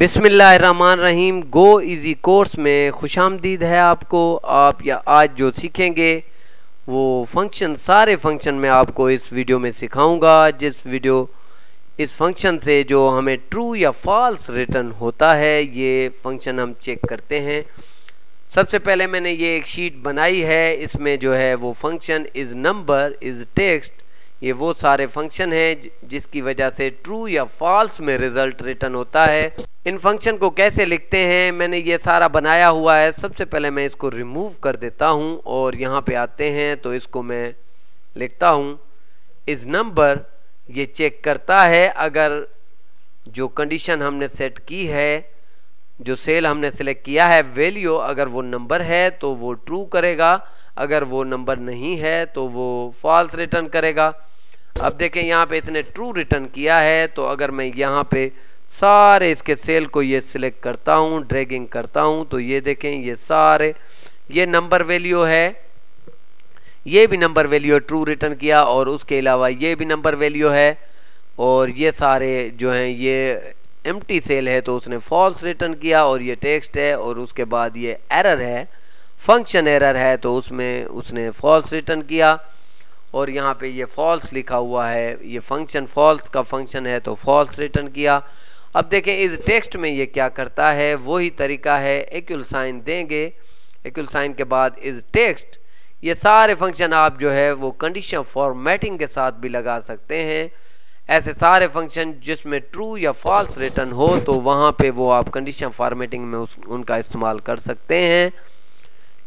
बिस्मिल्लाहिर्रहमानिर्रहीम। गो easy course में खुशामदीद है आपको। आप या आज जो सीखेंगे वो फंक्शन, सारे फंक्शन मैं आपको इस वीडियो में सिखाऊंगा। इस फंक्शन से जो हमें ट्रू या फॉल्स रिटर्न होता है, ये फंक्शन हम चेक करते हैं। सबसे पहले मैंने ये एक शीट बनाई है, इसमें जो है वो function is number is text, ये वो सारे फंक्शन हैं जिसकी वजह से ट्रू या फॉल्स में रिजल्ट रिटर्न होता है। इन फंक्शन को कैसे लिखते हैं मैंने ये सारा बनाया हुआ है। सबसे पहले मैं इसको रिमूव कर देता हूँ और यहाँ पे आते हैं तो इसको मैं लिखता हूँ इज़ नंबर। ये चेक करता है अगर जो कंडीशन हमने सेट की है, जो सेल हमने सेलेक्ट किया है, वैल्यू अगर वो नंबर है तो वो ट्रू करेगा, अगर वो नंबर नहीं है तो वो फॉल्स रिटर्न करेगा। अब देखें यहाँ पे इसने ट्रू रिटर्न किया है, तो अगर मैं यहाँ पे सारे इसके सेल को ये सिलेक्ट करता हूँ, ड्रैगिंग करता हूँ, तो ये देखें ये सारे ये नंबर वैल्यू है, ये भी नंबर वैल्यू ट्रू रिटर्न किया, और उसके अलावा ये भी नंबर वैल्यू है, और ये सारे जो हैं ये एम्प्टी सेल है तो उसने फॉल्स रिटर्न किया, और ये टेक्स्ट है, और उसके बाद ये एरर है, फंक्शन एरर है तो उसमें उसने फॉल्स रिटर्न किया, और यहाँ पे ये फॉल्स लिखा हुआ है, ये फंक्शन फॉल्स का फंक्शन है तो फॉल्स रिटर्न किया। अब देखें इस टेक्स्ट में ये क्या करता है, वही तरीका है, इक्वल साइन देंगे, इक्वल साइन के बाद इस टेक्स्ट, ये सारे फंक्शन आप जो है वो कंडीशन फॉर्मेटिंग के साथ भी लगा सकते हैं। ऐसे सारे फंक्शन जिसमें ट्रू या फॉल्स रिटर्न हो तो वहाँ पे वो आप कंडीशन फॉर्मेटिंग में उनका इस्तेमाल कर सकते हैं।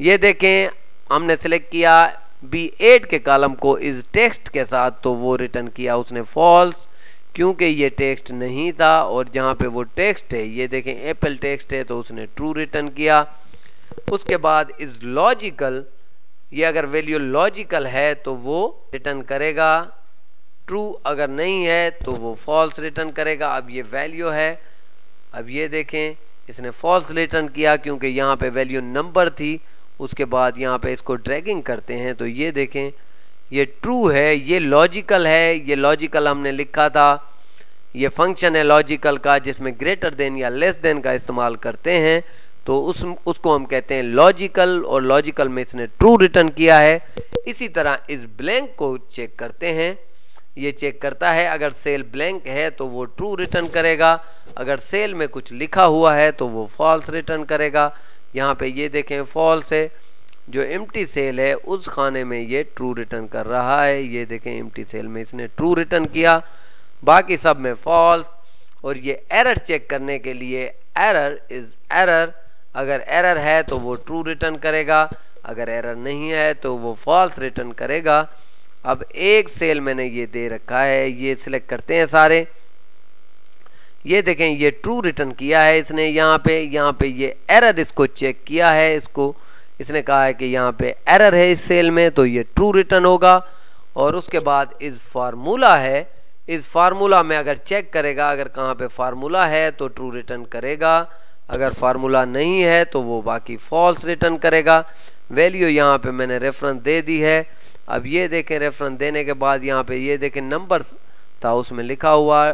ये देखें हमने सेलेक्ट किया B8 के कॉलम को इस टेक्स्ट के साथ, तो वो रिटर्न किया उसने फॉल्स, क्योंकि ये टेक्स्ट नहीं था, और जहाँ पे वो टेक्स्ट है ये देखें एप्पल टेक्स्ट है तो उसने ट्रू रिटर्न किया। उसके बाद इस लॉजिकल, ये अगर वैल्यू लॉजिकल है तो वो रिटर्न करेगा ट्रू, अगर नहीं है तो वो फॉल्स रिटर्न करेगा। अब ये वैल्यू है, अब ये देखें इसने फॉल्स रिटर्न किया क्योंकि यहाँ पे वैल्यू नंबर थी। उसके बाद यहाँ पे इसको ड्रैगिंग करते हैं तो ये देखें ये ट्रू है, ये लॉजिकल है, ये लॉजिकल हमने लिखा था, ये फंक्शन है लॉजिकल का जिसमें ग्रेटर देन या लेस देन का इस्तेमाल करते हैं, तो उसको हम कहते हैं लॉजिकल, और लॉजिकल में इसने ट्रू रिटर्न किया है। इसी तरह इस ब्लैंक को चेक करते हैं, ये चेक करता है अगर सेल ब्लैंक है तो वो ट्रू रिटर्न करेगा, अगर सेल में कुछ लिखा हुआ है तो वो फॉल्स रिटर्न करेगा। यहाँ पे ये देखें फॉल्स है, जो एम्प्टी सेल है उस खाने में ये ट्रू रिटर्न कर रहा है, ये देखें एम्प्टी सेल में इसने ट्रू रिटर्न किया, बाकी सब में फॉल्स। और ये एरर चेक करने के लिए एरर इज एरर, अगर एरर है तो वो ट्रू रिटर्न करेगा, अगर एरर नहीं है तो वो फॉल्स रिटर्न करेगा। अब एक सेल मैंने ये दे रखा है, ये सिलेक्ट करते हैं सारे, ये देखें ये ट्रू रिटर्न किया है इसने। यहाँ पे ये एरर इसको चेक किया है, इसको इसने कहा है कि यहाँ पे एरर है इस सेल में, तो ये ट्रू रिटर्न होगा। और उसके बाद इस फार्मूला है, इस फार्मूला में अगर चेक करेगा अगर कहाँ पे फार्मूला है तो ट्रू रिटर्न करेगा, अगर फार्मूला नहीं है तो वो बाकी फॉल्स रिटर्न करेगा। वैल्यू यहाँ पे मैंने रेफरेंस दे दी है। अब ये देखें रेफरेंस देने के बाद यहाँ पे ये देखें नंबर था उसमें लिखा हुआ,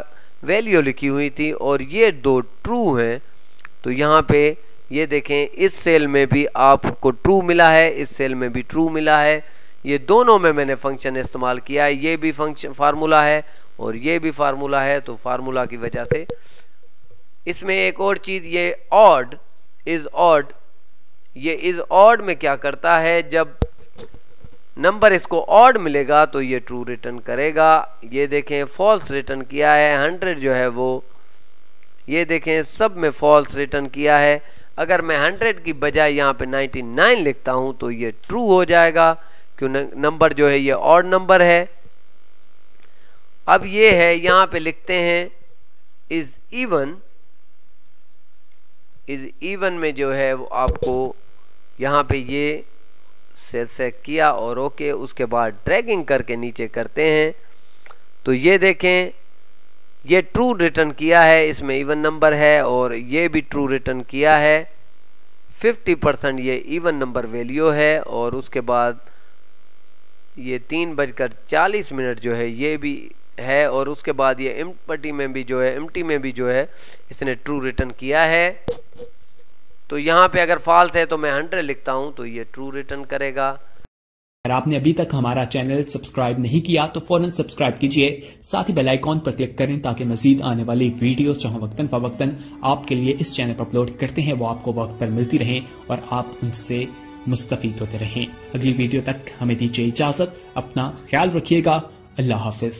वैल्यू लिखी हुई थी, और ये दो ट्रू हैं, तो यहाँ पे ये देखें इस सेल में भी आपको ट्रू मिला है, इस सेल में भी ट्रू मिला है, ये दोनों में मैंने फंक्शन इस्तेमाल किया है। ये भी फंक्शन फार्मूला है और ये भी फार्मूला है, तो फार्मूला की वजह से इसमें एक और चीज़, ये ऑड इज ऑड, ये इज ऑड में क्या करता है, जब नंबर इसको ऑड मिलेगा तो ये ट्रू रिटर्न करेगा। ये देखें फॉल्स रिटर्न किया है, 100 जो है वो ये देखें सब में फॉल्स रिटर्न किया है। अगर मैं 100 की बजाय यहाँ पे 99 लिखता हूँ तो ये ट्रू हो जाएगा, क्यों नंबर जो है ये ऑड नंबर है। अब ये है यहाँ पे लिखते हैं इज इवन, इज इवन में जो है वो आपको यहाँ पे ये सेलेक्ट किया और ओके, उसके बाद ड्रैगिंग करके नीचे करते हैं तो ये देखें ये ट्रू रिटर्न किया है, इसमें इवन नंबर है, और ये भी ट्रू रिटर्न किया है, 50% ये इवन नंबर वैल्यू है। और उसके बाद ये 3:40 जो है ये भी है और उसके बाद ये एम्प्टी में भी जो है इसने ट्रू रिटर्न किया है। तो यहाँ पे अगर फॉल्स है तो मैं 100 लिखता हूँ तो ये ट्रू रिटर्न करेगा। अगर आपने अभी तक हमारा चैनल सब्सक्राइब नहीं किया तो फौरन सब्सक्राइब कीजिए, साथ ही बेल आइकॉन पर क्लिक करें ताकि मजीद आने वाली वीडियो जो वक्तन फवक्तन आपके लिए इस चैनल पर अपलोड करते हैं वो आपको वक्त पर मिलती रहें और आप उनसे मुस्तफीद होते रहें। अगली वीडियो तक हमें दीजिए इजाजत, अपना ख्याल रखिएगा। अल्लाह हाफिज।